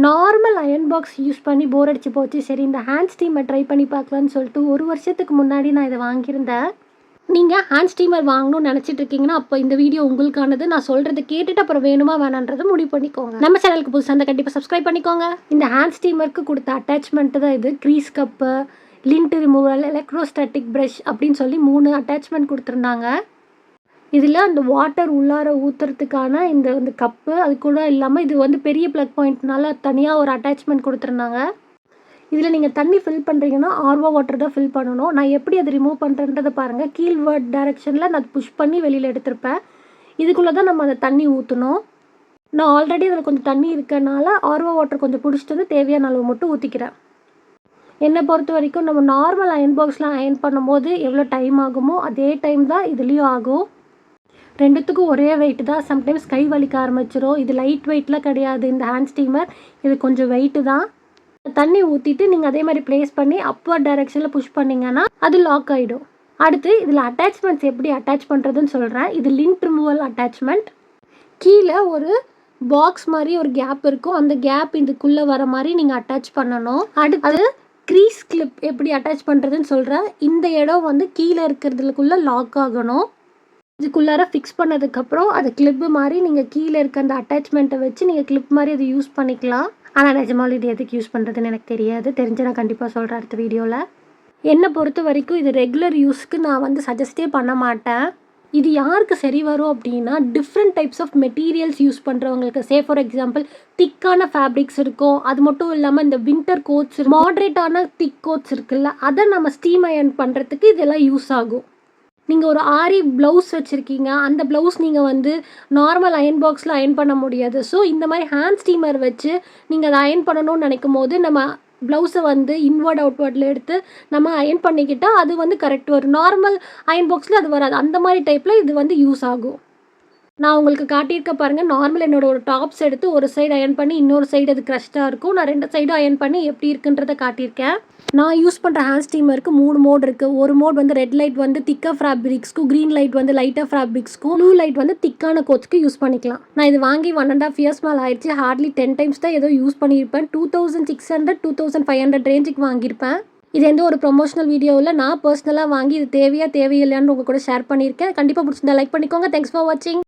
Normal iron box use பண்ணி போர் அடிச்சு போச்சு. சரி இந்த ஹேண்ட் ஸ்டீமர் ட்ரை பண்ணி பார்க்கலான்னு சொல்லிட்டு 1 வருஷத்துக்கு முன்னாடி நான் இதை வாங்கியிருந்தேன். நீங்கள் ஹேண்ட் ஸ்டீமர் வாங்கணும்னு நினச்சிட்டு இருக்கீங்கன்னா அப்போ இந்த வீடியோ உங்களுக்கானது. நான் சொல்கிறத கேட்டுட்டு அப்புறம் வேணுமா வேணான்றதை முடிவு பண்ணிக்கோங்க. நம்ம சேனலுக்கு புதுசாக இருந்தால் கண்டிப்பாக சப்ஸ்கிரைப் பண்ணிக்கோங்க. இந்த ஹேண்ட் ஸ்டீமருக்கு கொடுத்த அட்டாச்மெண்ட்டு தான் இது. Grease cup, lint removal, electrostatic brush அப்படின்னு சொல்லி 3 அட்டாச்மெண்ட் கொடுத்துருந்தாங்க. இதில் அந்த வாட்டர் உள்ளார ஊற்றுறதுக்கான இந்த கப்பு, அது கூட இல்லாமல் இது பெரிய ப்ளக் பாயிண்ட்னால தனியாக ஒரு அட்டாச்மெண்ட் கொடுத்துருந்தாங்க. இதில் நீங்கள் தண்ணி ஃபில் பண்ணுறீங்கன்னா ஆர்வோ வாட்டர் தான் ஃபில் பண்ணணும். நான் எப்படி அதை ரிமூவ் பண்ணுறேன்றதை பாருங்கள். கீழ்வேர்ட் டைரெக்ஷனில் நான் புஷ் பண்ணி வெளியில் எடுத்திருப்பேன். இதுக்குள்ளே தான் நம்ம அந்த தண்ணி ஊற்றணும். நான் ஆல்ரெடி அதில் கொஞ்சம் தண்ணி இருக்கனால ஆர்வோ வாட்டர் கொஞ்சம் பிடிச்சிட்டு வந்து தேவையான அளவு மட்டும் ஊற்றிக்கிறேன். என்னை பொறுத்த வரைக்கும் நம்ம நார்மல் அயர்ன் பாக்ஸ்லாம் அயர்ன் பண்ணும்போது எவ்வளோ டைம் ஆகுமோ அதே டைம் தான் இதுலேயும் ஆகும். ரெண்டுத்துக்கும் ஒரே வெயிட்டு தான். சம்டைம்ஸ் கை வலிக்க ஆரம்பிச்சிடும். இது லைட் வெயிட்லாம் கிடையாது இந்த ஹேண்ட் ஸ்டீமர். இது கொஞ்சம் வெயிட்டு தான். தண்ணி ஊற்றிட்டு நீங்கள் அதே மாதிரி ப்ளேஸ் பண்ணி அப்வர்ட் டைரெக்ஷனில் புஷ் பண்ணிங்கன்னா அது லாக் ஆகிடும். அடுத்து இதில் அட்டாச்மெண்ட்ஸ் எப்படி அட்டாச் பண்ணுறதுன்னு சொல்கிறேன். இது லிண்ட் ரிமூவல் அட்டாச்மெண்ட். கீழே ஒரு பாக்ஸ் மாதிரி ஒரு கேப் இருக்கும். அந்த கேப் இதுக்குள்ளே வர மாதிரி நீங்கள் அட்டாச் பண்ணணும். அடுத்து க்ரீஸ் கிளிப் எப்படி அட்டாச் பண்ணுறதுன்னு சொல்கிறேன். இந்த இடம் கீழே இருக்கிறதுக்குள்ளே லாக் ஆகணும். இதுக்குள்ளார ஃபிக்ஸ் பண்ணதுக்கப்புறம் அது கிளிப்பு மாதிரி நீங்கள் கீழே இருக்க அந்த அட்டாச்மெண்ட்டை வச்சு நீங்கள் கிளிப் மாதிரி அதை யூஸ் பண்ணிக்கலாம். ஆனால் நிஜமாலும் இது எதுக்கு யூஸ் பண்ணுறதுன்னு எனக்கு தெரியாது. தெரிஞ்சு நான் கண்டிப்பாக சொல்கிறேன் அடுத்த வீடியோவில். என்னை பொறுத்த வரைக்கும் இது ரெகுலர் யூஸ்க்கு நான் சஜஸ்டே பண்ண மாட்டேன். இது யாருக்கு சரி வரும் அப்படின்னா different types of materials use பண்ணுறவங்களுக்கு. ஃபார் எக்ஸாம்பிள் திக்கான ஃபேப்ரிக்ஸ் இருக்கும். அது மட்டும் இல்லாமல் இந்த வின்டர் கோட்ஸ், மாட்ரேட்டான திக் கோட்ஸ் இருக்குல்ல, அதை நம்ம ஸ்டீம் அயர்ன் பண்ணுறதுக்கு இதெல்லாம் யூஸ் ஆகும். நீங்கள் ஒரு ஆரி ப்ளவுஸ் வச்சுருக்கீங்க, அந்த ப்ளவுஸ் நீங்கள் நார்மல் அயர்ன் பாக்ஸில் அயர்ன் பண்ண முடியாது. ஸோ இந்த மாதிரி ஹேண்ட் ஸ்டீமர் வச்சு நீங்கள் அதை அயர்ன் பண்ணணும்னு நினைக்கும் போது நம்ம ப்ளவுஸை இன்வர்ட் அவுட்வர்டில் எடுத்து நம்ம அயர்ன் பண்ணிக்கிட்டால் அது கரெக்ட் வரும். நார்மல் அயர்ன் பாக்ஸில் அது வராது. அந்த மாதிரி டைப்பில் இது யூஸ் ஆகும். நான் உங்களுக்கு காட்டியிருக்க பாருங்கள். நார்மல் என்னோடய ஒரு டாப்ஸ் எடுத்து ஒரு சைடு அயர்ன் பண்ணி இன்னொரு சைடு அது க்ரஷ்டாக இருக்கும். நான் 2 சைடும் அயர்ன் பண்ணி எப்படி இருக்குன்றதை காட்டியிருக்கேன். நான் யூஸ் பண்ணுற ஹேண்ட் ஸ்டீமருக்கு 3 மோட் இருக்குது. ஒரு மோட் ரெட் லைட் திக்காக ஃபேப்ரிக்ஸ்க்கும், க்ரீன் லைட் லைட்டாக ஃபேப்ரிக்ஸ்க்கும், ப்ளூ லைட் திக்கான கோட்ஸ்க்கு யூஸ் பண்ணிக்கலாம். நான் இது வாங்கி 1.5 இயர்ஸ் மேலே ஆயிடுச்சு. ஹார்ட்லி 10 டைம்ஸ் தான் ஏதோ யூஸ் பண்ணியிருப்பேன். 2600 2500 ரேஞ்சுக்கு வாங்கியிருப்பேன். இது எந்த ஒரு ப்ரொமோஷனல் வீடியோவில் நான் பர்சனலாக வாங்கி இது தேவையா தேவையில்லையான்னு உங்கள் கூட ஷேர் பண்ணியிருக்கேன். கண்டிப்பாக பிடிச்சிருந்தா லைக் பண்ணிக்கோங்க. தேங்க்ஸ் ஃபார் வாட்சிங்.